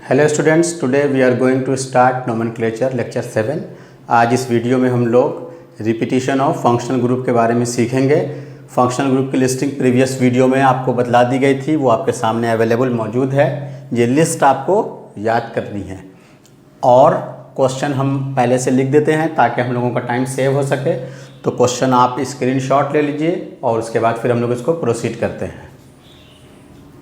Hello students, today we are going to start nomenclature lecture 7। आज इस video में हम लोग रिपीटिशन ऑफ फंक्शनल ग्रुप के बारे में सीखेंगे। फंक्शनल ग्रुप की लिस्टिंग प्रीवियस वीडियो में आपको बतला दी गई थी, वो आपके सामने अवेलेबल मौजूद है। ये लिस्ट आपको याद करनी है और क्वेश्चन हम पहले से लिख देते हैं ताकि हम लोगों का टाइम सेव हो सके। तो क्वेश्चन आप स्क्रीनशॉट ले लीजिए और उसके बाद फिर हम लोग इसको प्रोसीड करते हैं।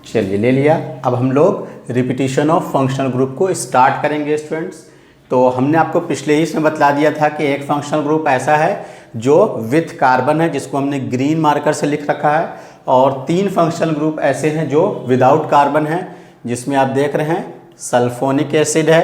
चलिए, ले लिया। अब हम लोग रिपीटिशन ऑफ फंक्शनल ग्रुप को स्टार्ट करेंगे स्टूडेंट्स। तो हमने आपको पिछले ही इसमें बतला दिया था कि एक फंक्शनल ग्रुप ऐसा है जो विथ कार्बन है, जिसको हमने ग्रीन मार्कर से लिख रखा है, और 3 फंक्शनल ग्रुप ऐसे हैं जो विदाउट कार्बन है, जिसमें आप देख रहे हैं सल्फोनिक एसिड है,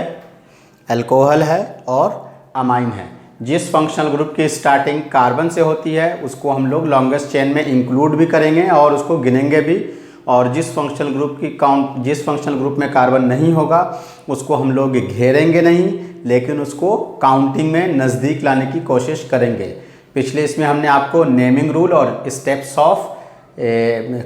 अल्कोहल है और अमाइन है। जिस फंक्शनल ग्रुप की स्टार्टिंग कार्बन से होती है उसको हम लोग लॉन्गेस्ट चेन में इंक्लूड भी करेंगे और उसको गिनेंगे भी, और जिस फंक्शनल ग्रुप में कार्बन नहीं होगा उसको हम लोग घेरेंगे नहीं, लेकिन उसको काउंटिंग में नज़दीक लाने की कोशिश करेंगे। पिछले इसमें हमने आपको नेमिंग रूल और स्टेप्स ऑफ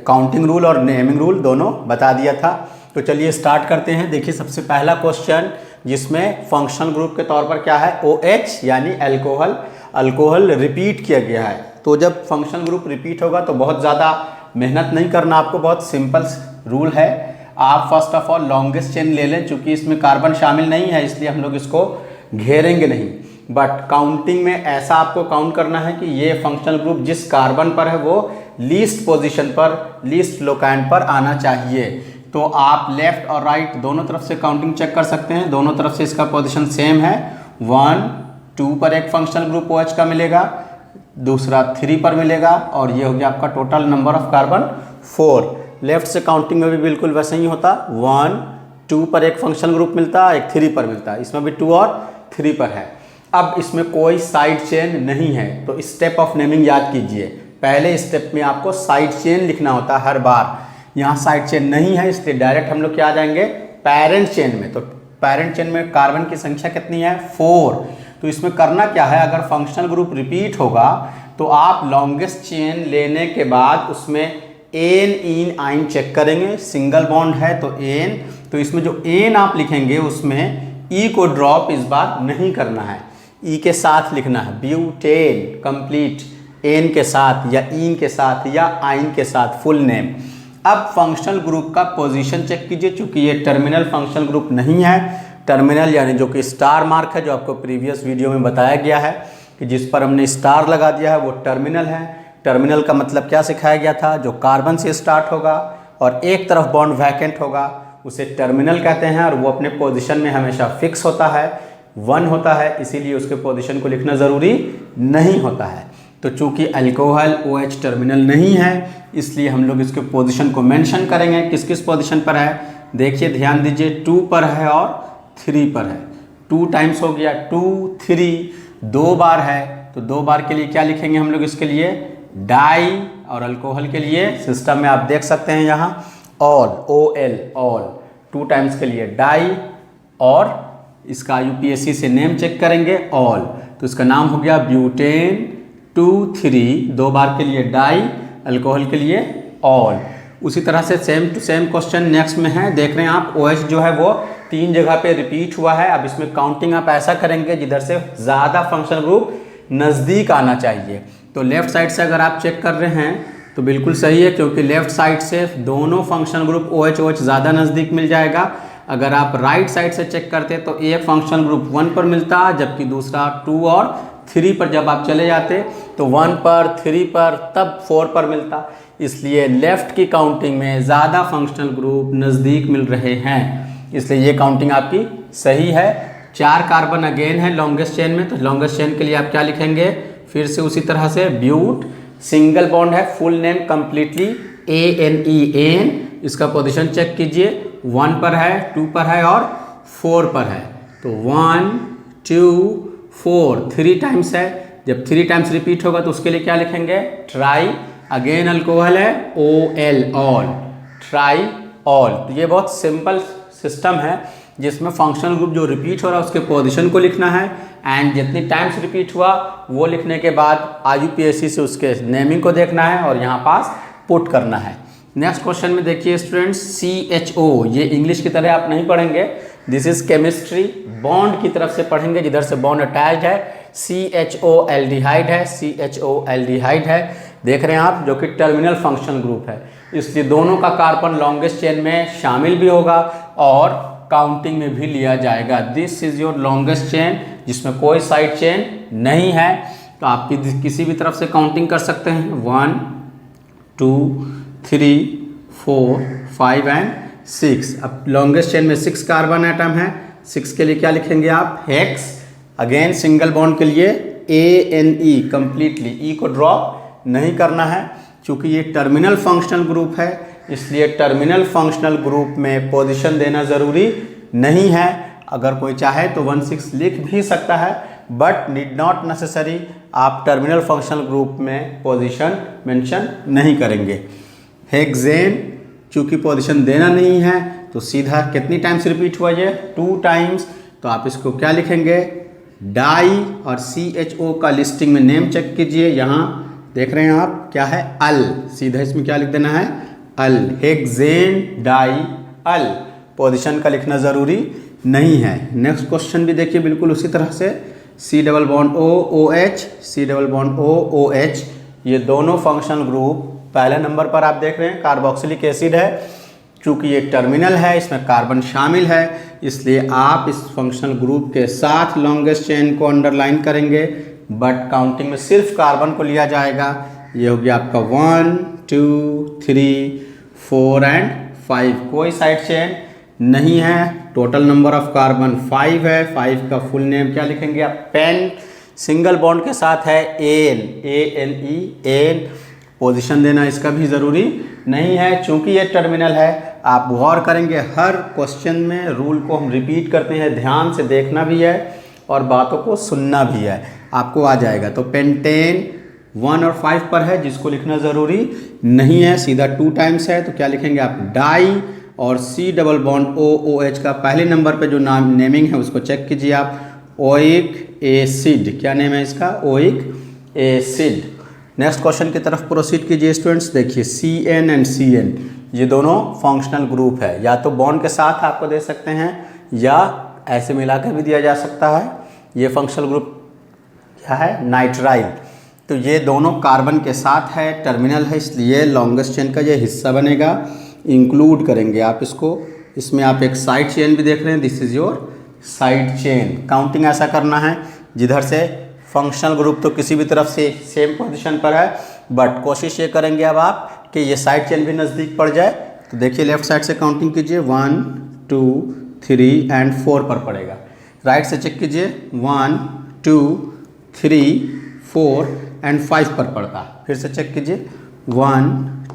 काउंटिंग रूल और नेमिंग रूल दोनों बता दिया था। तो चलिए स्टार्ट करते हैं। देखिए, सबसे पहला क्वेश्चन जिसमें फंक्शनल ग्रुप के तौर पर क्या है, OH यानी अल्कोहल रिपीट किया गया है। तो जब फंक्शनल ग्रुप रिपीट होगा तो बहुत ज़्यादा मेहनत नहीं करना आपको, बहुत सिंपल रूल है। आप first of all longest chain ले लें, चूँकि इसमें कार्बन शामिल नहीं है इसलिए हम लोग इसको घेरेंगे नहीं, बट काउंटिंग में ऐसा आपको काउंट करना है कि ये फंक्शनल ग्रुप जिस कार्बन पर है वो लीस्ट पोजीशन पर, लीस्ट लोकेंड पर आना चाहिए। तो आप लेफ्ट और राइट दोनों तरफ से काउंटिंग चेक कर सकते हैं। दोनों तरफ से इसका पोजीशन सेम है। 1, 2 पर एक फंक्शनल ग्रुप OH का मिलेगा, दूसरा 3 पर मिलेगा, और ये हो गया आपका total number of carbon 4। Left से काउंटिंग में भी बिल्कुल वैसे ही होता। 1, 2 पर एक फंक्शनल ग्रुप मिलता है, एक 3 पर मिलता है। इसमें भी 2 और 3 पर है। अब इसमें कोई साइड चेन नहीं है, तो स्टेप ऑफ नेमिंग याद कीजिए। पहले स्टेप में आपको साइड चेन लिखना होता है हर बार। यहाँ साइड चेन नहीं है इसलिए डायरेक्ट हम लोग क्या आ जाएंगे, पेरेंट चेन में। तो पेरेंट चेन में कार्बन की संख्या कितनी है, 4। तो इसमें करना क्या है, अगर फंक्शनल ग्रुप रिपीट होगा तो आप लॉन्गेस्ट चेन लेने के बाद उसमें एन इन आइन चेक करेंगे। सिंगल बॉन्ड है तो एन, तो इसमें जो एन आप लिखेंगे उसमें ई को ड्रॉप इस बार नहीं करना है, ई के साथ लिखना है। ब्यूटेन कंप्लीट एन के साथ या इन के साथ या आइन के साथ फुल नेम। अब फंक्शनल ग्रुप का पोजीशन चेक कीजिए। चूंकि ये टर्मिनल फंक्शनल ग्रुप नहीं है, टर्मिनल यानी जो कि स्टार मार्क है, जो आपको प्रीवियस वीडियो में बताया गया है कि जिस पर हमने स्टार लगा दिया है वो टर्मिनल है। टर्मिनल का मतलब क्या सिखाया गया था, जो कार्बन से स्टार्ट होगा और एक तरफ बॉन्ड वैकेंट होगा उसे टर्मिनल कहते हैं, और वो अपने पोजीशन में हमेशा फिक्स होता है, 1 होता है, इसीलिए उसके पोजीशन को लिखना ज़रूरी नहीं होता है। तो चूंकि अल्कोहल OH टर्मिनल नहीं है इसलिए हम लोग इसके पोजीशन को मेंशन करेंगे। किस किस पोजीशन पर है देखिए, ध्यान दीजिए। 2 पर है और 3 पर है। 2 टाइम्स हो गया, 2, 3 2 बार है, तो 2 बार के लिए क्या लिखेंगे हम लोग इसके लिए, डाई। और अल्कोहल के लिए सिस्टम में आप देख सकते हैं यहाँ ऑल, OL ऑल। 2 टाइम्स के लिए डाई, और इसका UPSC से नेम चेक करेंगे ऑल, तो इसका नाम हो गया ब्यूटेन 2, 3। 2 बार के लिए डाई, अल्कोहल के लिए ऑल। उसी तरह से same to same question next में है। देख रहे हैं आप, OH जो है वो 3 जगह पे रिपीट हुआ है। अब इसमें काउंटिंग आप ऐसा करेंगे जिधर से ज़्यादा फंक्शनल ग्रुप नज़दीक आना चाहिए। तो लेफ्ट साइड से अगर आप चेक कर रहे हैं तो बिल्कुल सही है, क्योंकि लेफ्ट साइड से दोनों फंक्शनल ग्रुप OH ज़्यादा नज़दीक मिल जाएगा। अगर आप राइट साइड से चेक करते तो एक फंक्शनल ग्रुप 1 पर मिलता, जबकि दूसरा 2 और 3 पर जब आप चले जाते तो 1 पर, 3 पर, तब 4 पर मिलता। इसलिए लेफ्ट की काउंटिंग में ज़्यादा फंक्शनल ग्रुप नज़दीक मिल रहे हैं, इसलिए ये काउंटिंग आपकी सही है। 4 कार्बन अगेन है लॉन्गेस्ट चेन में, तो लॉन्गेस्ट चेन के लिए आप क्या लिखेंगे, फिर से उसी तरह से ब्यूट, सिंगल बॉन्ड है, फुल नेम कंप्लीटली ANEN। इसका पोजीशन चेक कीजिए, 1 पर है, 2 पर है और 4 पर है। तो 1, 2, 4 3 टाइम्स है। जब 3 टाइम्स रिपीट होगा तो उसके लिए क्या लिखेंगे, ट्राई। अगेन अल्कोहल है, OL ऑल, ट्राई ऑल। तो ये बहुत सिंपल सिस्टम है जिसमें फंक्शनल ग्रुप जो रिपीट हो रहा है उसके पोजीशन को लिखना है, एंड जितनी टाइम्स रिपीट हुआ वो लिखने के बाद IUPAC से उसके नेमिंग को देखना है और यहाँ पास पुट करना है। नेक्स्ट क्वेश्चन में देखिए स्टूडेंट्स, CHO, ये इंग्लिश की तरह आप नहीं पढ़ेंगे, दिस इज केमिस्ट्री, बॉन्ड की तरफ से पढ़ेंगे, जिधर से बॉन्ड अटैच्ड है, CHO एल्डिहाइड है, CHO एल्डिहाइड है, देख रहे हैं आप, जो कि टर्मिनल फंक्शनल ग्रुप है, इसलिए दोनों का कार्बन लॉन्गेस्ट चेन में शामिल भी होगा और काउंटिंग में भी लिया जाएगा। This is your longest chain, जिसमें कोई साइड चेन नहीं है, तो आप किसी भी तरफ से काउंटिंग कर सकते हैं, 1 2 3 4 5 एंड 6। अब लॉन्गेस्ट चेन में 6 कार्बन एटम है, 6 के लिए क्या लिखेंगे आप, हेक्स। अगेन सिंगल बॉन्ड के लिए ANE कंप्लीटली, E को ड्रॉप नहीं करना है, क्योंकि ये टर्मिनल फंक्शनल ग्रुप है, इसलिए टर्मिनल फंक्शनल ग्रुप में पोजीशन देना ज़रूरी नहीं है। अगर कोई चाहे तो 1,6 लिख भी सकता है, बट नीड नॉट नेसेसरी, आप टर्मिनल फंक्शनल ग्रुप में पोजीशन मेंशन नहीं करेंगे। हेक्सेन चूँकि पोजीशन देना नहीं है, तो सीधा कितनी टाइम्स रिपीट हुआ ये, 2 टाइम्स, तो आप इसको क्या लिखेंगे, डाई, और CHO का लिस्टिंग में नेम चेक कीजिए, यहाँ देख रहे हैं आप क्या है, अल, सीधा इसमें क्या लिख देना है, अल, हेक्सेन डाई अल, पोजीशन का लिखना ज़रूरी नहीं है। नेक्स्ट क्वेश्चन भी देखिए बिल्कुल उसी तरह से, C double bond O OH, C double bond O OH, ये दोनों फंक्शनल ग्रुप पहले नंबर पर आप देख रहे हैं कार्बोक्सिलिक एसिड है, चूँकि ये टर्मिनल है, इसमें कार्बन शामिल है, इसलिए आप इस फंक्शनल ग्रुप के साथ लॉन्गेस्ट चेन को अंडरलाइन करेंगे, बट काउंटिंग में सिर्फ कार्बन को लिया जाएगा। ये हो गया आपका 1 2 3 4 एंड 5, कोई साइड चेन नहीं है। टोटल नंबर ऑफ कार्बन 5 है, 5 का फुल नेम क्या लिखेंगे आप, पेन, सिंगल बॉन्ड के साथ है एन, ANE, एन, पोजीशन देना इसका भी ज़रूरी नहीं है, चूँकि ये टर्मिनल है। आप गौर करेंगे हर क्वेश्चन में रूल को हम रिपीट करते हैं, ध्यान से देखना भी है और बातों को सुनना भी है, आपको आ जाएगा। तो पेंटेन 1 और 5 पर है, जिसको लिखना ज़रूरी नहीं है, सीधा 2 टाइम्स है, तो क्या लिखेंगे आप, डाई, और C double bond O OH का पहले नंबर पे जो नाम नेमिंग है उसको चेक कीजिए आप, ओइक एसिड, क्या नेम है इसका, ओइक एसिड। नेक्स्ट क्वेश्चन की तरफ प्रोसीड कीजिए स्टूडेंट्स। देखिए CN एंड CN ये दोनों फंक्शनल ग्रुप है, या तो बॉन्ड के साथ आपको दे सकते हैं या ऐसे मिलाकर भी दिया जा सकता है। ये फंक्शनल ग्रुप क्या है, नाइट्राइल, तो ये दोनों कार्बन के साथ है, टर्मिनल है, इसलिए लॉन्गेस्ट चेन का ये हिस्सा बनेगा, इंक्लूड करेंगे आप इसको। इसमें आप एक साइड चेन भी देख रहे हैं, this is your side chain. Counting ऐसा करना है जिधर से फंक्शनल ग्रुप तो किसी भी तरफ से सेम पोजीशन पर है, बट कोशिश ये करेंगे अब आप कि ये साइड चेन भी नज़दीक पड़ जाए। तो देखिए लेफ्ट साइड से काउंटिंग कीजिए, 1 2 3 एंड 4 पर पड़ेगा। राइट से चेक कीजिए, 1 2 3 4 एंड 5 पर पड़ता। फिर से चेक कीजिए, 1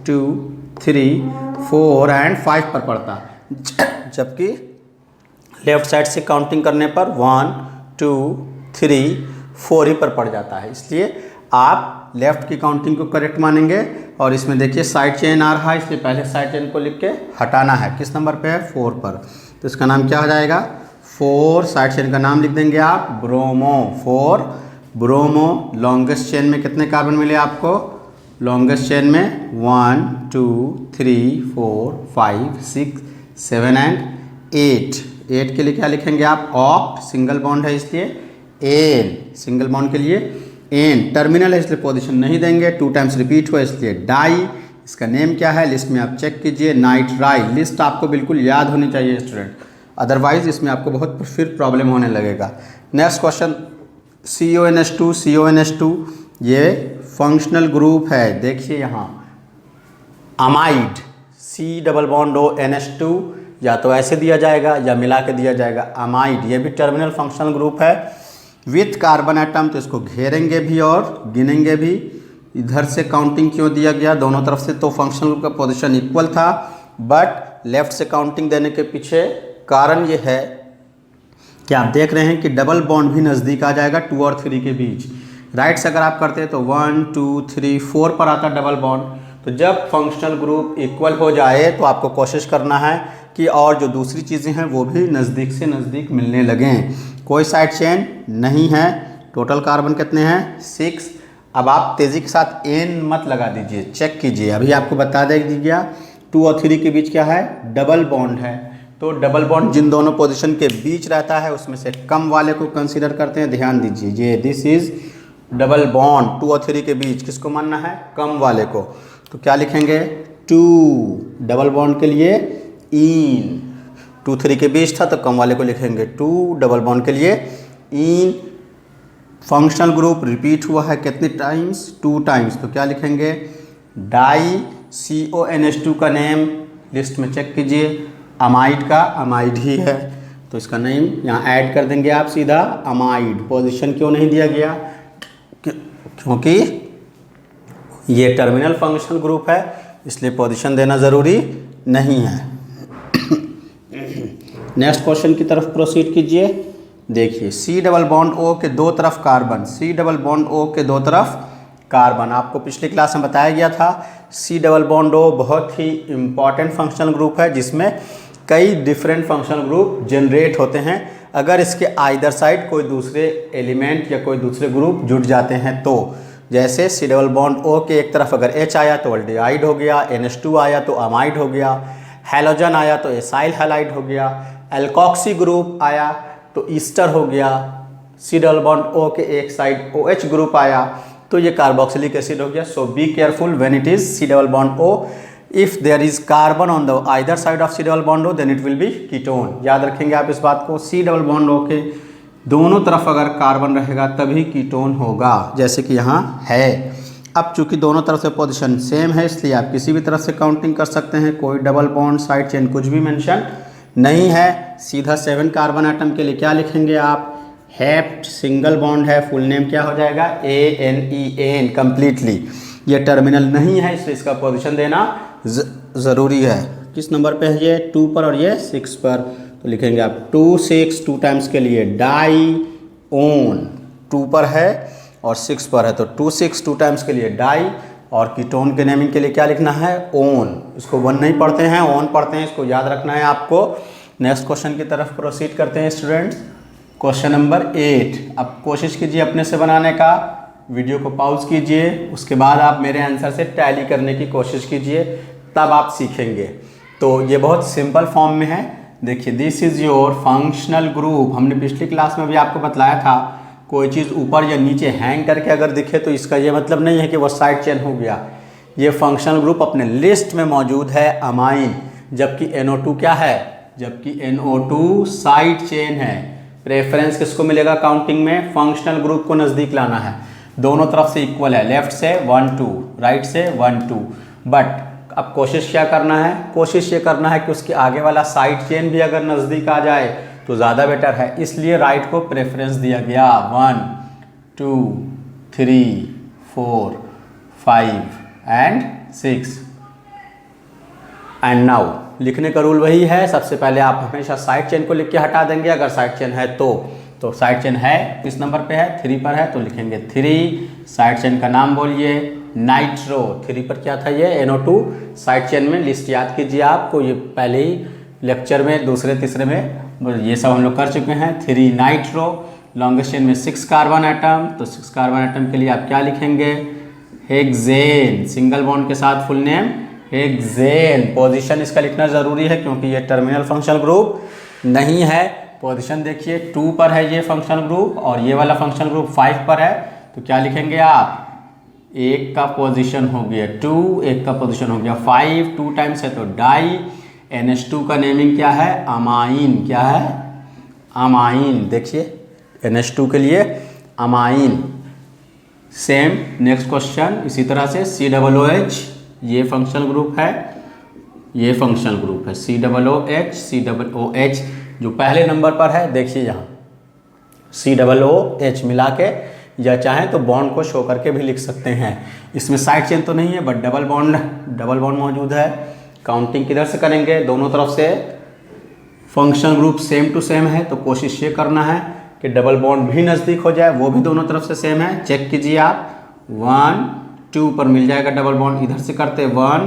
2 3 4 एंड 5 पर पड़ता, जबकि लेफ्ट साइड से काउंटिंग करने पर 1 2 3 4 ही पर पड़ जाता है। इसलिए आप लेफ्ट की काउंटिंग को करेक्ट मानेंगे, और इसमें देखिए साइड चेन आ रहा है, इसलिए पहले साइड चेन को लिख के हटाना है। किस नंबर पे है, 4 पर, तो इसका नाम क्या हो जाएगा, 4, साइड चेन का नाम लिख देंगे आप ब्रोमो, 4 ब्रोमो। लॉन्गेस्ट चेन में कितने कार्बन मिले आपको, लॉन्गेस्ट चेन में 1 2 3 4 5 6 7 एंड 8। 8 के लिए क्या लिखेंगे आप, ऑक्ट, सिंगल बॉन्ड है इसलिए एन, सिंगल बॉन्ड के लिए एन, टर्मिनल है इसलिए पोजीशन नहीं देंगे, 2 टाइम्स रिपीट हुआ इसलिए डाई। इसका नेम क्या है, लिस्ट में आप चेक कीजिए, नाइट्राइल। लिस्ट आपको बिल्कुल याद होनी चाहिए स्टूडेंट, अदरवाइज इसमें आपको बहुत फिर प्रॉब्लम होने लगेगा। नेक्स्ट क्वेश्चन, CONH2, CONH2 ये फंक्शनल ग्रुप है। देखिए यहाँ amide, C double bond O NH2, या तो ऐसे दिया जाएगा या मिला के दिया जाएगा, अमाइड, ये भी टर्मिनल फंक्शनल ग्रुप है विथ कार्बन एटम, तो इसको घेरेंगे भी और गिनेंगे भी। इधर से काउंटिंग क्यों दिया गया, दोनों तरफ से तो फंक्शनल ग्रुप का पोजीशन इक्वल था, बट लेफ्ट से काउंटिंग देने के पीछे कारण ये है कि आप देख रहे हैं कि डबल बॉन्ड भी नज़दीक आ जाएगा 2 और 3 के बीच। राइट से अगर आप करते हैं तो 1 2 3 4 पर आता डबल बॉन्ड, तो जब फंक्शनल ग्रुप इक्वल हो जाए तो आपको कोशिश करना है कि और जो दूसरी चीज़ें हैं वो भी नज़दीक से नज़दीक मिलने लगें। कोई साइड चेन नहीं है, टोटल कार्बन कितने हैं, 6। अब आप तेज़ी के साथ एन मत लगा दीजिए, चेक कीजिए, अभी आपको बता दे दीजिए 2 और 3 के बीच क्या है, डबल बॉन्ड है, तो डबल बॉन्ड जिन दोनों पोजीशन के बीच रहता है उसमें से कम वाले को कंसीडर करते हैं। ध्यान दीजिए, ये दिस इज डबल बॉन्ड 2 और 3 के बीच, किसको मानना है? कम वाले को। तो क्या लिखेंगे? 2 डबल बॉन्ड के लिए इन, 2 3 के बीच था तो कम वाले को लिखेंगे 2, डबल बॉन्ड के लिए इन। फंक्शनल ग्रुप रिपीट हुआ है कितने टाइम्स? 2 टाइम्स, तो क्या लिखेंगे? डाई CONH2 का नेम लिस्ट में चेक कीजिए, अमाइड का अमाइड ही है तो इसका नेम यहाँ ऐड कर देंगे आप सीधा अमाइड। पोजीशन क्यों नहीं दिया गया? क्योंकि ये टर्मिनल फंक्शनल ग्रुप है इसलिए पोजीशन देना ज़रूरी नहीं है। नेक्स्ट क्वेश्चन की तरफ प्रोसीड कीजिए। देखिए, C डबल बॉन्ड O के दो तरफ carbon, C double bond O के दो तरफ कार्बन, आपको पिछली क्लास में बताया गया था C डबल बॉन्ड O बहुत ही इम्पॉर्टेंट फंक्शनल ग्रुप है जिसमें कई डिफरेंट फंक्शनल ग्रुप जनरेट होते हैं अगर इसके आइदर साइड कोई दूसरे एलिमेंट या कोई दूसरे ग्रुप जुड़ जाते हैं तो। जैसे C डबल बॉन्ड O के एक तरफ अगर H आया तो एल्डिहाइड हो गया, NH2 आया तो अमाइड हो गया, हैलोजन आया तो एसाइल हैलाइड हो गया, एल्कोक्सी ग्रुप आया तो ईस्टर हो गया, C डबल बॉन्ड O के एक साइड OH ग्रुप आया तो ये कार्बोक्सिलिक एसिड हो गया। So be careful when it is C double bond O, if there is carbon on the either side of C double bond O then it will be ketone. याद रखेंगे आप इस बात को, C डबल बॉन्ड O के दोनों तरफ अगर कार्बन रहेगा तभी कीटोन होगा, जैसे कि यहाँ है। अब चूंकि दोनों तरफ से पोजीशन सेम है इसलिए आप किसी भी तरफ से काउंटिंग कर सकते हैं, कोई डबल बॉन्ड साइड चेन कुछ भी मेंशन नहीं है। सीधा 7 कार्बन आइटम के लिए क्या लिखेंगे आप? हेप्ट, सिंगल बॉन्ड है, फुल नेम क्या हो जाएगा? ANEN completely. ये टर्मिनल नहीं है इसलिए इसका पोजीशन देना ज़रूरी है। किस नंबर पे है ये? 2 पर और ये 6 पर, तो लिखेंगे आप 2 6 2 टाइम्स के लिए डाई ओन, 2 पर है और 6 पर है तो 2 6 2 टाइम्स के लिए डाई, और कीटोन के नेमिंग के लिए क्या लिखना है? ओन। इसको 1 नहीं पढ़ते हैं, ओन पढ़ते हैं, इसको याद रखना है आपको। नेक्स्ट क्वेश्चन की तरफ प्रोसीड करते हैं स्टूडेंट्स। Question number 8। अब कोशिश कीजिए अपने से बनाने का, वीडियो को पॉज कीजिए, उसके बाद आप मेरे आंसर से टैली करने की कोशिश कीजिए, तब आप सीखेंगे। तो ये बहुत सिंपल फॉर्म में है। देखिए, this is your functional group. हमने पिछली क्लास में भी आपको बतलाया था, कोई चीज़ ऊपर या नीचे हैंग करके अगर दिखे तो इसका ये मतलब नहीं है कि वो साइड चेन हो गया। ये फंक्शनल ग्रुप अपने लिस्ट में मौजूद है अमाइन, जबकि NO2 क्या है? जबकि NO2 साइड चेन है। प्रेफरेंस किसको मिलेगा काउंटिंग में? फंक्शनल ग्रुप को नज़दीक लाना है। दोनों तरफ से इक्वल है, लेफ्ट से 1 2, राइट से 1 2। बट अब कोशिश क्या करना है? कोशिश ये करना है कि उसके आगे वाला साइड चेन भी अगर नज़दीक आ जाए तो ज़्यादा बेटर है, इसलिए राइट को प्रेफरेंस दिया गया। 1 2 3 4 5 एंड 6। एंड नाउ लिखने का रूल वही है, सबसे पहले आप हमेशा साइड चेन को लिख के हटा देंगे अगर साइड चेन है तो साइड चेन है किस नंबर पे है? 3 पर है तो लिखेंगे 3। साइड चेन का नाम बोलिए नाइट्रो। 3 पर क्या था? ये NO2 साइड चेन में लिस्ट याद कीजिए आपको, ये पहले ही लेक्चर में दूसरे तीसरे में ये सब हम लोग कर चुके हैं। 3 नाइट्रो। लॉन्गेस्ट चेन में 6 कार्बन आइटम, तो 6 कार्बन आइटम के लिए आप क्या लिखेंगे? हेक्सेन, सिंगल बॉन्ड के साथ फुल नेम हेक्सेन। पोजीशन इसका लिखना ज़रूरी है क्योंकि ये टर्मिनल फंक्शनल ग्रुप नहीं है। पोजीशन देखिए, 2 पर है ये फंक्शनल ग्रुप और ये वाला फंक्शनल ग्रुप 5 पर है, तो क्या लिखेंगे आप? 1 का पोजीशन हो गया 2, 1 का पोजीशन हो गया 5, 2 टाइम्स है तो डाई। NH2 का नेमिंग क्या है? अमाइन। क्या है? अमाइन। देखिए, NH2 के लिए अमाइन। सेम नेक्स्ट क्वेश्चन इसी तरह से COOH, ये फंक्शनल ग्रुप है, ये फंक्शनल ग्रुप है COOH, COOH जो पहले नंबर पर है। देखिए यहाँ COOH मिला के, या चाहें तो बॉन्ड को शो करके भी लिख सकते हैं। इसमें साइड चेन तो नहीं है बट डबल बॉन्ड मौजूद है। काउंटिंग किधर से करेंगे? दोनों तरफ से। Functional group same to same है तो कोशिश ये करना है कि डबल बॉन्ड भी नज़दीक हो जाए, वो भी दोनों तरफ से सेम है। चेक कीजिए आप, 1 2 पर मिल जाएगा डबल बॉन्ड, इधर से करते 1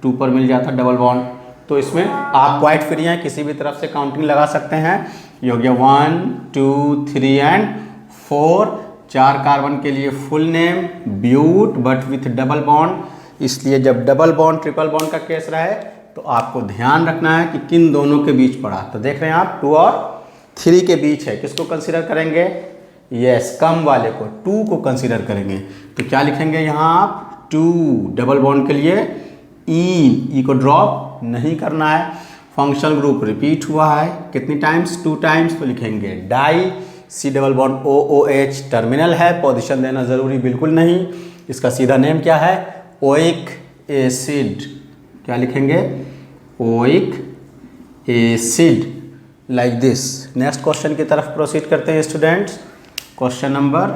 2 पर मिल जाता डबल बॉन्ड। तो इसमें आप क्वाइट फ्री हैं, किसी भी तरफ से काउंटिंग लगा सकते हैं। ये हो गया 1 2 3 एंड 4। 4 कार्बन के लिए full name but but with double bond, इसलिए जब डबल बॉन्ड ट्रिपल बॉन्ड का केस रहे तो आपको ध्यान रखना है कि किन दोनों के बीच पड़ा। तो देख रहे हैं आप 2 और 3 के बीच है। किसको कंसीडर करेंगे? यस, कम वाले को, 2 को कंसीडर करेंगे। तो क्या लिखेंगे यहाँ आप? 2। डबल बॉन्ड के लिए ई को ड्रॉप नहीं करना है। फंक्शनल ग्रुप रिपीट हुआ है कितनी टाइम्स? 2 टाइम्स। तो लिखेंगे di, C double bond OOH terminal है, पोजीशन देना ज़रूरी बिल्कुल नहीं। इसका सीधा नेम क्या है? Oic acid. क्या लिखेंगे? Oic acid, like this. Next question की तरफ प्रोसीड करते हैं स्टूडेंट्स। Question number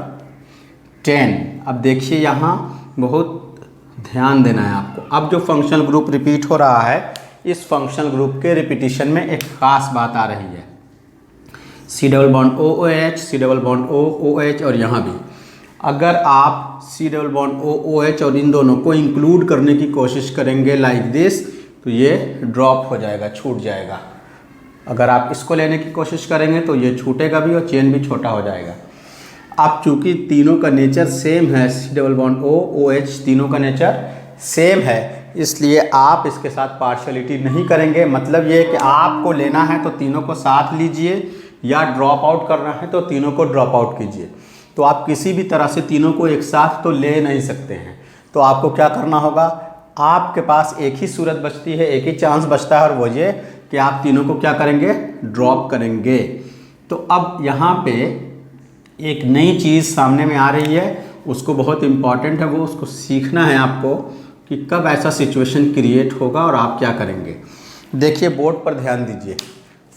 10। अब देखिए यहाँ बहुत ध्यान देना है आपको। अब जो फंक्शनल ग्रुप रिपीट हो रहा है, इस फंक्शनल ग्रुप के रिपीटिशन में एक खास बात आ रही है। C double bond OOH, C double bond OOH और यहाँ भी अगर आप सी डबल बॉन्ड OOH और इन दोनों को इंक्लूड करने की कोशिश करेंगे लाइक दिस, तो ये ड्रॉप हो जाएगा, छूट जाएगा। अगर आप इसको लेने की कोशिश करेंगे तो ये छूटेगा भी और चेन भी छोटा हो जाएगा। अब चूंकि तीनों का नेचर सेम है, सी डबल बॉन्ड OOH तीनों का नेचर सेम है, इसलिए आप इसके साथ पार्शियलिटी नहीं करेंगे। मतलब ये कि आपको लेना है तो तीनों को साथ लीजिए, या ड्रॉप आउट करना है तो तीनों को ड्रॉप आउट कीजिए। तो आप किसी भी तरह से तीनों को एक साथ तो ले नहीं सकते हैं। तो आपको क्या करना होगा? आपके पास एक ही सूरत बचती है, एक ही चांस बचता है, और वो ये कि आप तीनों को क्या करेंगे? ड्रॉप करेंगे। तो अब यहाँ पे एक नई चीज़ सामने में आ रही है, उसको बहुत इम्पॉर्टेंट है, वो उसको सीखना है आपको कि कब ऐसा सिचुएशन क्रिएट होगा और आप क्या करेंगे। देखिए बोर्ड पर ध्यान दीजिए।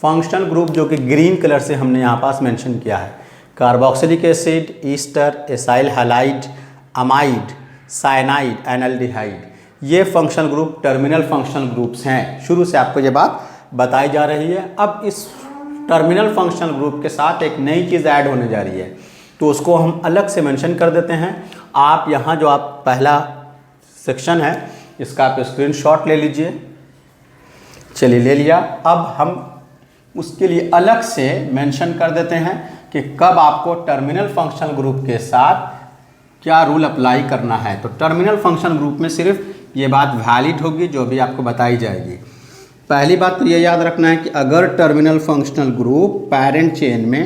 फंक्शनल ग्रुप जो कि ग्रीन कलर से हमने यहाँ पास मेंशन किया है, carboxylic acid, ester, acyl halide, amide, cyanide, and aldehyde, ये functional group terminal functional groups हैं। शुरू से आपको ये बात बताई जा रही है। अब इस टर्मिनल फंक्शनल ग्रुप के साथ एक नई चीज़ ऐड होने जा रही है, तो उसको हम अलग से मेंशन कर देते हैं। आप यहाँ जो आप पहला सेक्शन है इसका आप स्क्रीनशॉट ले लीजिए। चलिए ले लिया। अब हम उसके लिए अलग से मेंशन कर देते हैं कि कब आपको टर्मिनल फंक्शनल ग्रुप के साथ क्या रूल अप्लाई करना है। तो टर्मिनल फंक्शनल ग्रुप में सिर्फ ये बात वैलिड होगी जो भी आपको बताई जाएगी। पहली बात तो ये याद रखना है कि अगर terminal functional group parent chain में,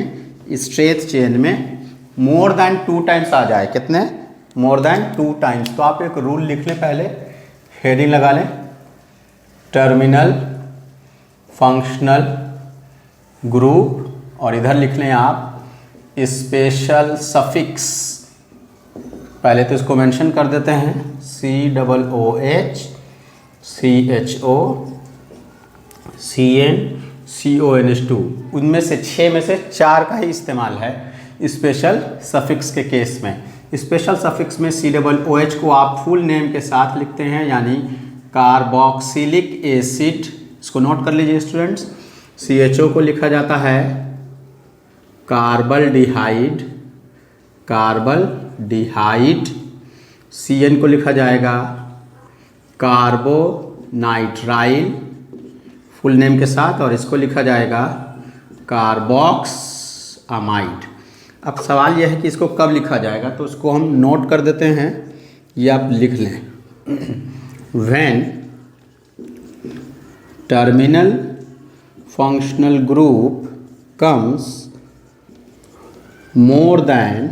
स्ट्रेट चेन में मोर देन 2 टाइम्स आ जाए, कितने? मोर देन 2 टाइम्स, तो आप एक रूल लिख लें, पहले हेडिंग लगा लें, टर्मिनल फंक्शनल ग्रुप, और इधर लिख लें आप स्पेशल सफिक्स। पहले तो इसको मेंशन कर देते हैं, COOH, CHO, CN, CONH2। उनमें से 6 में से 4 का ही इस्तेमाल है स्पेशल सफिक्स के केस में। स्पेशल सफिक्स में COOH को आप फुल नेम के साथ लिखते हैं, यानी कार्बोक्सिलिक एसिड। इसको नोट कर लीजिए स्टूडेंट्स। CHO को लिखा जाता है कार्बल्डिहाइड, कार्बल्डिहाइड। CN को लिखा जाएगा कार्बोनाइट्राइल फुल नेम के साथ, और इसको लिखा जाएगा कार्बोक्स अमाइड। अब सवाल यह है कि इसको कब लिखा जाएगा, तो उसको हम नोट कर देते हैं, ये आप लिख लें। When terminal functional group comes more than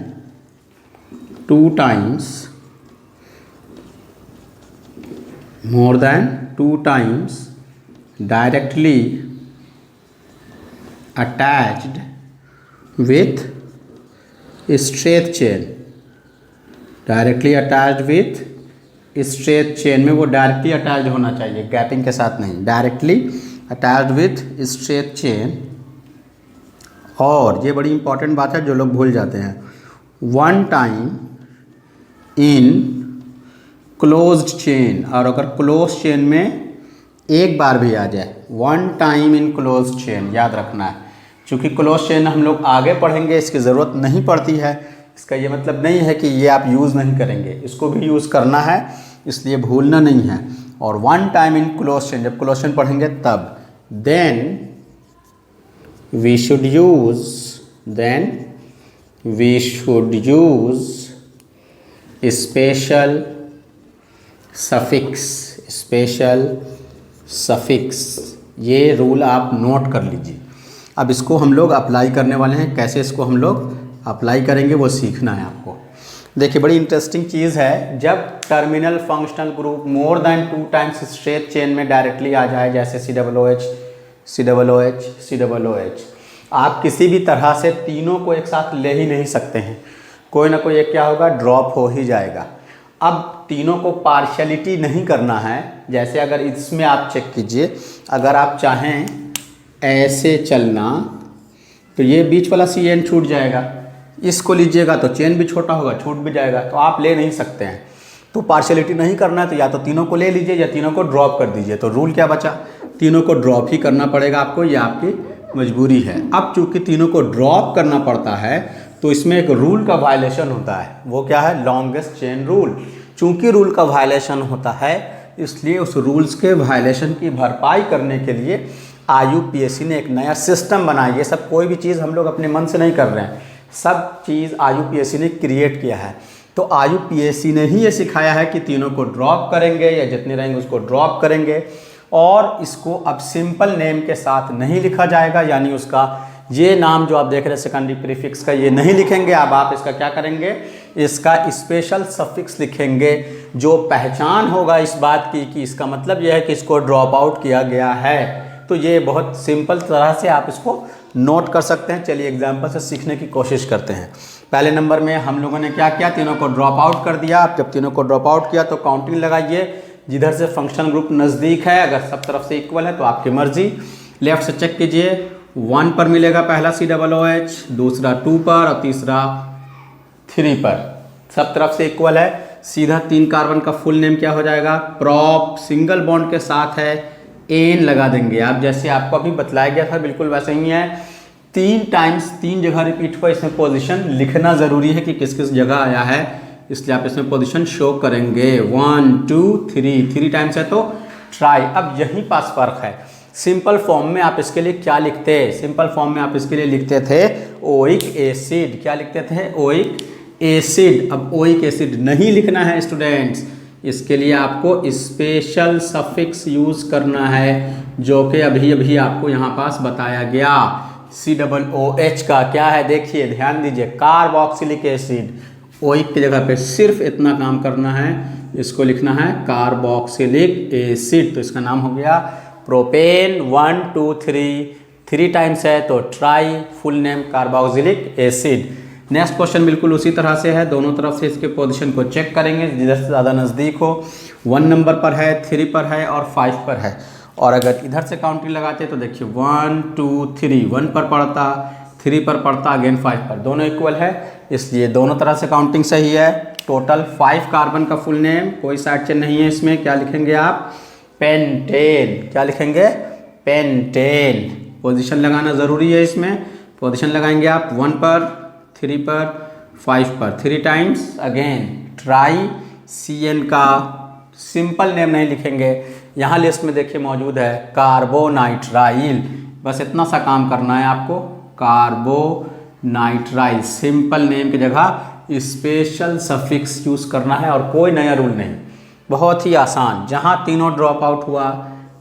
2 times, directly attached with straight chain, directly attached with straight chain में, वो डायरेक्टली अटैच्ड होना चाहिए, गैपिंग के साथ नहीं, directly attached with straight chain. और ये बड़ी इंपॉर्टेंट बात है जो लोग भूल जाते हैं, 1 टाइम इन क्लोज्ड चेन। और अगर क्लोज चेन में एक बार भी आ जाए, 1 टाइम इन क्लोज्ड चेन, याद रखना है। चूँकि क्लोज चेन हम लोग आगे पढ़ेंगे, इसकी ज़रूरत नहीं पड़ती है। इसका ये मतलब नहीं है कि ये आप यूज़ नहीं करेंगे, इसको भी यूज़ करना है, इसलिए भूलना नहीं है। और 1 टाइम इन क्लोज चेन, जब क्लोज चेन पढ़ेंगे तब, then we should use special suffix. ये रूल आप नोट कर लीजिए। अब इसको हम लोग अप्लाई करने वाले हैं। कैसे इसको हम लोग अप्लाई करेंगे वो सीखना है आपको। देखिए बड़ी इंटरेस्टिंग चीज़ है, जब terminal functional group more than 2 times straight chain में डायरेक्टली आ जाए, जैसे COOH, COOH, COOH, आप किसी भी तरह से तीनों को एक साथ ले ही नहीं सकते हैं। कोई ना कोई एक क्या होगा, ड्रॉप हो ही जाएगा। अब तीनों को पार्शियलिटी नहीं करना है। जैसे अगर इसमें आप चेक कीजिए, अगर आप चाहें ऐसे चलना तो ये बीच वाला CN छूट जाएगा, इसको लीजिएगा तो चेन भी छोटा होगा, छूट भी जाएगा, तो आप ले नहीं सकते हैं। तो पार्शियलिटी नहीं करना है तो या तो तीनों को ले लीजिए या तीनों को ड्रॉप कर दीजिए। तो रूल क्या बचा, तीनों को ड्रॉप ही करना पड़ेगा आपको, ये आपकी मजबूरी है। अब चूंकि तीनों को ड्रॉप करना पड़ता है तो इसमें एक रूल का वायलेशन होता है। वो क्या है, लॉन्गेस्ट चेन रूल। चूंकि रूल का वायलेशन होता है इसलिए उस रूल्स के वायलेशन की भरपाई करने के लिए IUPAC ने एक नया सिस्टम बनाया। ये सब कोई भी चीज़ हम लोग अपने मन से नहीं कर रहे हैं, सब चीज़ IUPAC ने क्रिएट किया है। तो IUPAC ने ही ये सिखाया है कि तीनों को ड्रॉप करेंगे या जितने रहेंगे उसको ड्रॉप करेंगे, और इसको अब सिंपल नेम के साथ नहीं लिखा जाएगा। यानी उसका ये नाम जो आप देख रहे हैं सेकेंडरी प्रीफिक्स का, ये नहीं लिखेंगे। अब आप इसका क्या करेंगे, इसका स्पेशल सफिक्स लिखेंगे जो पहचान होगा इस बात की कि इसका मतलब यह है कि इसको ड्रॉप आउट किया गया है। तो ये बहुत सिंपल तरह से आप इसको नोट कर सकते हैं। चलिए एग्जाम्पल से सीखने की कोशिश करते हैं। पहले नंबर में हम लोगों ने क्या किया, तीनों को ड्रॉप आउट कर दिया। अब जब तीनों को ड्रॉप आउट किया तो काउंटिंग लगाइए, जिधर से फंक्शन ग्रुप नज़दीक है, अगर सब तरफ से इक्वल है तो आपकी मर्जी। लेफ्ट से चेक कीजिए, 1 पर मिलेगा पहला COOH, दूसरा 2 पर और तीसरा 3 पर। सब तरफ से इक्वल है, सीधा 3 कार्बन का फुल नेम क्या हो जाएगा, प्रॉप, सिंगल बॉन्ड के साथ है, एन लगा देंगे आप। जैसे आपको अभी बतलाया गया था बिल्कुल वैसे ही है। 3 टाइम्स 3 जगह रिपीट हुआ, इसमें पोजीशन लिखना ज़रूरी है कि किस किस जगह आया है, इसलिए आप इसमें पोजीशन शो करेंगे। 1 2 3 टाइम्स है तो ट्राई। अब यहीं पास फर्क है। सिंपल फॉर्म में आप इसके लिए क्या लिखते, सिंपल फॉर्म में आप इसके लिए लिखते थे ओइक एसिड। क्या लिखते थे, ओइक एसिड। अब ओइक एसिड नहीं लिखना है स्टूडेंट्स, इसके लिए आपको स्पेशल सफिक्स यूज करना है जो कि अभी अभी आपको यहाँ पास बताया गया। COOH का क्या है, देखिए ध्यान दीजिए, कार्बोक्सिलिक एसिड। ओइक की जगह पे सिर्फ इतना काम करना है, इसको लिखना है कार्बोक्सिलिक एसिड। तो इसका नाम हो गया प्रोपेन। 1 2 3 टाइम्स है तो try, full name carboxylic acid. Next question बिल्कुल उसी तरह से है, दोनों तरफ से इसके पोजीशन को चेक करेंगे जिधर से ज़्यादा नज़दीक हो। 1 नंबर पर है, 3 पर है और 5 पर है। और अगर इधर से काउंटिंग लगाते तो देखिए 1 2 3, 1 पर पड़ता, 3 पर पड़ता, अगेन 5 पर, दोनों इक्वल है, इसलिए दोनों तरह से काउंटिंग सही है। टोटल 5 कार्बन का फुल नेम, कोई साइड चेन नहीं है इसमें। क्या लिखेंगे आप, पेंटेन। क्या लिखेंगे, पेंटेन। पोजीशन लगाना ज़रूरी है इसमें, पोजीशन लगाएंगे आप 1 पर, 3 पर, 5 पर, 3 टाइम्स, अगेन ट्राई। CN का सिंपल नेम नहीं लिखेंगे, यहाँ लिस्ट में देखिए मौजूद है कार्बोनाइट्राइल। बस इतना सा काम करना है आपको, कार्बोनाइट्राइल। सिंपल नेम की जगह स्पेशल सफिक्स यूज़ करना है और कोई नया रूल नहीं, बहुत ही आसान। जहाँ तीनों ड्रॉप आउट हुआ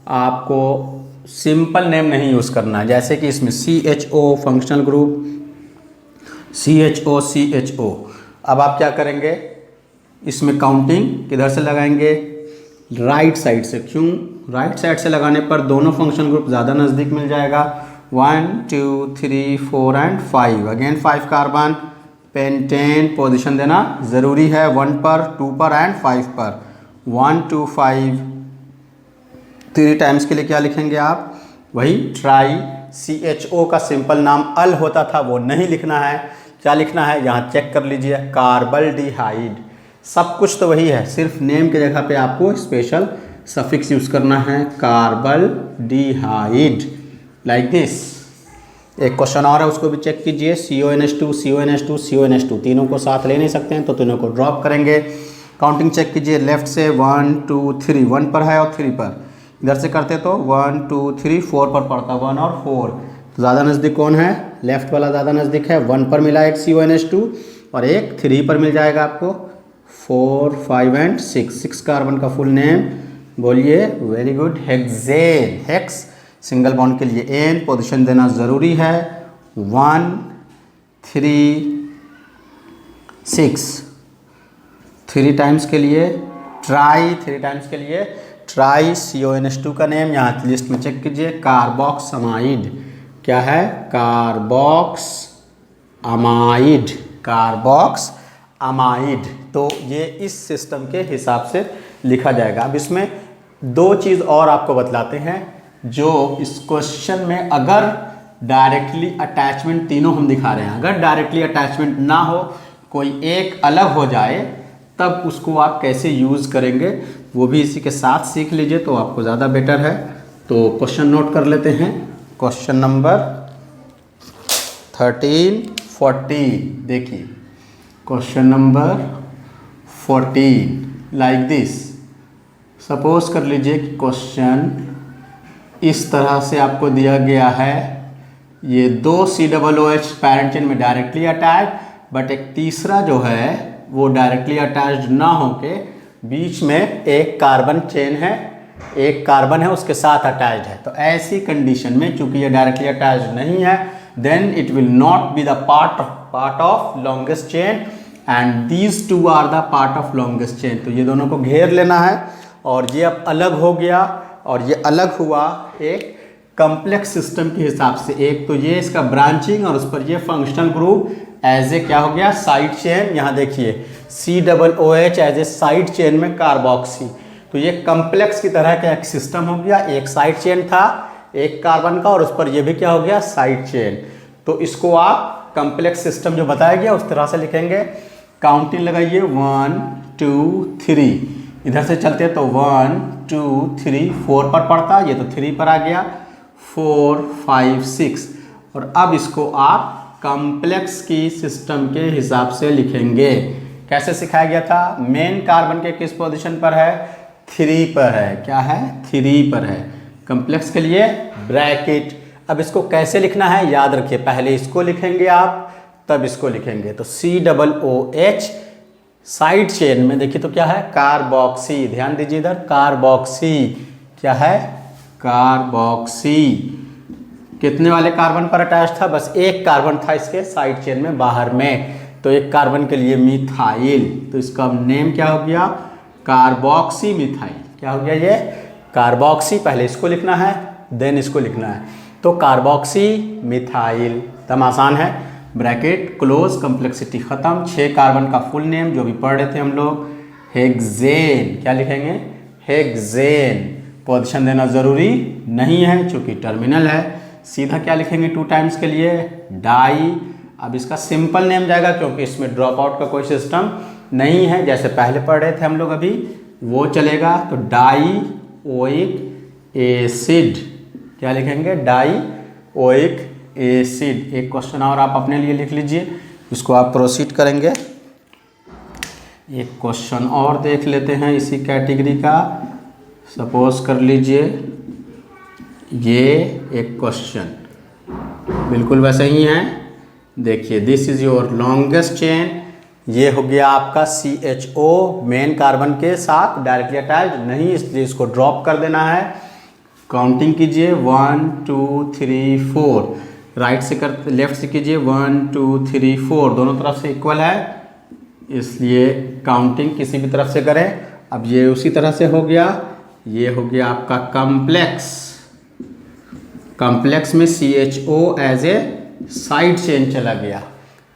आपको सिंपल नेम नहीं यूज़ करना है। जैसे कि इसमें CHO फंक्शनल ग्रुप, CHO। अब आप क्या करेंगे, इसमें काउंटिंग किधर से लगाएंगे, राइट साइड से। क्यों, राइट साइड से लगाने पर दोनों फंक्शन ग्रुप ज़्यादा नज़दीक मिल जाएगा। 1 2 3 4 and 5, again 5 carbon, pentane. Position देना ज़रूरी है, 1 पर, 2 पर एंड 5 पर। 1 2 5, 3 टाइम्स के लिए क्या लिखेंगे आप, वही ट्राई। CHO का सिंपल नाम अल होता था, वो नहीं लिखना है। क्या लिखना है, यहाँ चेक कर लीजिए, कार्बल्डिहाइड। सब कुछ तो वही है, सिर्फ नेम की जगह पे आपको स्पेशल सफिक्स यूज़ करना है, कार्बल्डिहाइड, लाइक दिस। एक क्वेश्चन और है, उसको भी चेक कीजिए। CONH2, CONH2, CONH2, तीनों को साथ ले नहीं सकते हैं तो तीनों को ड्रॉप करेंगे। काउंटिंग चेक कीजिए, लेफ्ट से 1 2 3, 1 पर है और 3 पर। इधर से करते तो 1 2 3 4 पर पड़ता, 1 और 4। तो ज़्यादा नज़दीक कौन है, लेफ्ट वाला ज़्यादा नज़दीक है। 1 पर मिला एक CONH2 और एक 3 पर मिल जाएगा आपको। 4 5 एंड 6 कार्बन का फुल नेम बोलिए, very good, hexane. Hex single bond के लिए एन पोजीशन देना ज़रूरी है। 1 3 6 3 टाइम्स के लिए ट्राई, 3 टाइम्स के लिए ट्राई। CONH2 का नेम यहाँ लिस्ट में चेक कीजिए, कार्बोक्सामाइड। क्या है? Carboxamide, carboxamide. तो ये इस सिस्टम के हिसाब से लिखा जाएगा। अब इसमें दो चीज़ और आपको बतलाते हैं जो इस क्वेश्चन में अगर डायरेक्टली अटैचमेंट, तीनों हम दिखा रहे हैं, अगर डायरेक्टली अटैचमेंट ना हो, कोई एक अलग हो जाए, तब उसको आप कैसे यूज़ करेंगे वो भी इसी के साथ सीख लीजिए तो आपको ज़्यादा बेटर है। तो क्वेश्चन नोट कर लेते हैं। क्वेश्चन नंबर 13 14 देखिए, question number 14 like this. Suppose कर लीजिए कि क्वेश्चन इस तरह से आपको दिया गया है, ये दो COOH पैरेंट चेन में डायरेक्टली अटैच, बट एक तीसरा जो है वो डायरेक्टली अटैच्ड ना होके बीच में एक कार्बन चेन है, एक कार्बन है उसके साथ अटैच्ड है। तो ऐसी कंडीशन में चूंकि ये डायरेक्टली अटैच्ड नहीं है, then it will not be the part of longest chain and these two are the part of longest chain. तो ये दोनों को घेर लेना है और ये अब अलग हो गया और ये अलग हुआ एक कॉम्प्लेक्स सिस्टम के हिसाब से। एक तो ये इसका ब्रांचिंग और उस पर ये फंक्शनल ग्रुप एज ए क्या हो गया, साइड चेन। यहाँ देखिए COOH as a side chain में कार्बोक्सी। तो ये कॉम्प्लेक्स की तरह का एक सिस्टम हो गया, एक साइड चेन था एक कार्बन का और उस पर ये भी क्या हो गया, साइड चेन। तो इसको आप कॉम्प्लेक्स सिस्टम जो बताया गया उस तरह से लिखेंगे। काउंटिंग लगाइए 1 2 3, इधर से चलते हैं तो 1 2 3 4 पर पड़ता, ये तो 3 पर आ गया, 4 5 6। और अब इसको आप कॉम्प्लेक्स की सिस्टम के हिसाब से लिखेंगे। कैसे सिखाया गया था? मेन कार्बन के किस पोजीशन पर है? 3 पर है। क्या है? 3 पर है। कॉम्प्लेक्स के लिए ब्रैकेट। अब इसको कैसे लिखना है याद रखिए, पहले इसको लिखेंगे आप तब इसको लिखेंगे। तो COOH साइड चेन में देखिए तो क्या है, कार्बोक्सी। ध्यान दीजिए इधर, कार्बोक्सी। क्या है? कार्बोक्सी। कितने वाले कार्बन पर अटैच था? बस एक कार्बन था इसके साइड चेन में बाहर में, तो एक कार्बन के लिए मिथाइल। तो इसका नेम क्या हो गया? Carboxy methyl. क्या हो गया ये? कार्बोक्सी। पहले इसको लिखना है देन इसको लिखना है, तो कार्बोक्सी मिथाइल। तब आसान है, ब्रैकेट क्लोज, कॉम्प्लेक्सिटी खत्म। 6 कार्बन का फुल नेम जो भी पढ़ रहे थे हम लोग, हेक्सेन। क्या लिखेंगे? हेक्सेन। पोजीशन देना ज़रूरी नहीं है चूँकि टर्मिनल है। सीधा क्या लिखेंगे 2 टाइम्स के लिए? डाई। अब इसका सिंपल नेम जाएगा क्योंकि इसमें ड्रॉप आउट का कोई सिस्टम नहीं है, जैसे पहले पढ़ रहे थे हम लोग अभी वो चलेगा। तो डाई ओइक एसिड। क्या लिखेंगे? Die oic acid. एक क्वेश्चन और आप अपने लिए लिख लीजिए, इसको आप प्रोसीड करेंगे। एक क्वेश्चन और देख लेते हैं इसी कैटेगरी का। सपोज कर लीजिए ये एक क्वेश्चन बिल्कुल वैसे ही है। देखिए, this is your longest chain. ये हो गया आपका CHO मेन कार्बन के साथ डायरेक्टली अटैच नहीं, इसलिए इसको ड्रॉप कर देना है। काउंटिंग कीजिए 1 2 3 4, राइट से कर लेफ्ट से कीजिए 1 2 3 4, दोनों तरफ से इक्वल है इसलिए काउंटिंग किसी भी तरफ से करें। अब ये उसी तरह से हो गया, ये हो गया आपका कॉम्प्लेक्स। कॉम्प्लेक्स में CHO as a side chain चला गया।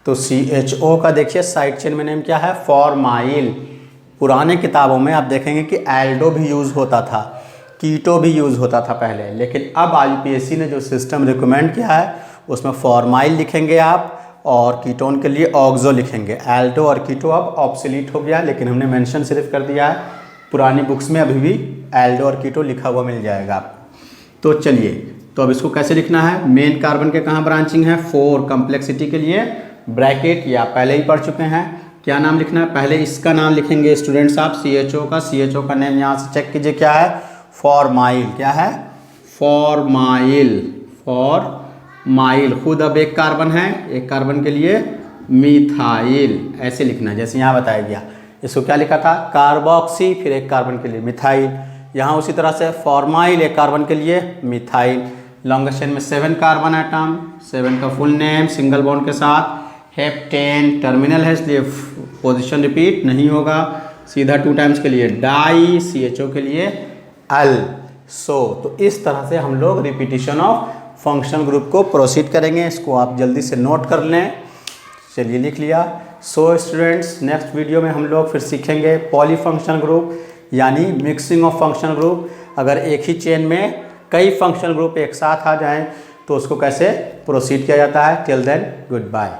तो CHO का देखिए साइड चेन में नेम क्या है? फॉर्माइल। पुराने किताबों में आप देखेंगे कि एल्डो भी यूज़ होता था, कीटो भी यूज़ होता था पहले, लेकिन अब IUPAC ने जो सिस्टम रिकमेंड किया है उसमें फॉर्माइल लिखेंगे आप और कीटोन के लिए ऑक्सो लिखेंगे। एल्डो और कीटो अब ऑब्सोलीट हो गया, लेकिन हमने मेंशन सिर्फ कर दिया है। पुरानी बुक्स में अभी भी एल्डो और कीटो लिखा हुआ मिल जाएगा आपको। तो चलिए, तो अब इसको कैसे लिखना है? मेन कार्बन के कहाँ ब्रांचिंग है? 4। कॉम्प्लेक्सिटी के लिए ब्रैकेट, या पहले ही पढ़ चुके हैं। क्या नाम लिखना है? पहले इसका नाम लिखेंगे स्टूडेंट्स आप, CHO का। CHO का नेम यहाँ से चेक कीजिए क्या है? फॉर्माइल। क्या है? फॉर्माइल। फॉर्माइल। खुद अब एक कार्बन है, एक कार्बन के लिए मिथाइल। ऐसे लिखना है जैसे यहाँ बताया गया। इसको क्या लिखा था? कार्बोक्सी, फिर एक कार्बन के लिए मिथाइल। यहाँ उसी तरह से फॉर्माइल एक कार्बन के लिए मिथाइल, लॉन्गेस्ट चेन में 7 कार्बन एटम, 7 का फुल नेम सिंगल बॉन्ड के साथ हेप्टेन, टर्मिनल है इसलिए पोजीशन रिपीट नहीं होगा, सीधा 2 टाइम्स के लिए डाई, CHO के लिए अल। तो इस तरह से हम लोग रिपीटिशन ऑफ फंक्शनल ग्रुप को प्रोसीड करेंगे। इसको आप जल्दी से नोट कर लें। चलिए लिख लिया। स्टूडेंट्स, नेक्स्ट वीडियो में हम लोग फिर सीखेंगे पॉलीफंक्शनल ग्रुप यानी मिक्सिंग ऑफ फंक्शनल ग्रुप। अगर एक ही चेन में कई फंक्शनल ग्रुप एक साथ आ जाएं तो उसको कैसे प्रोसीड किया जाता है। Till then good bye.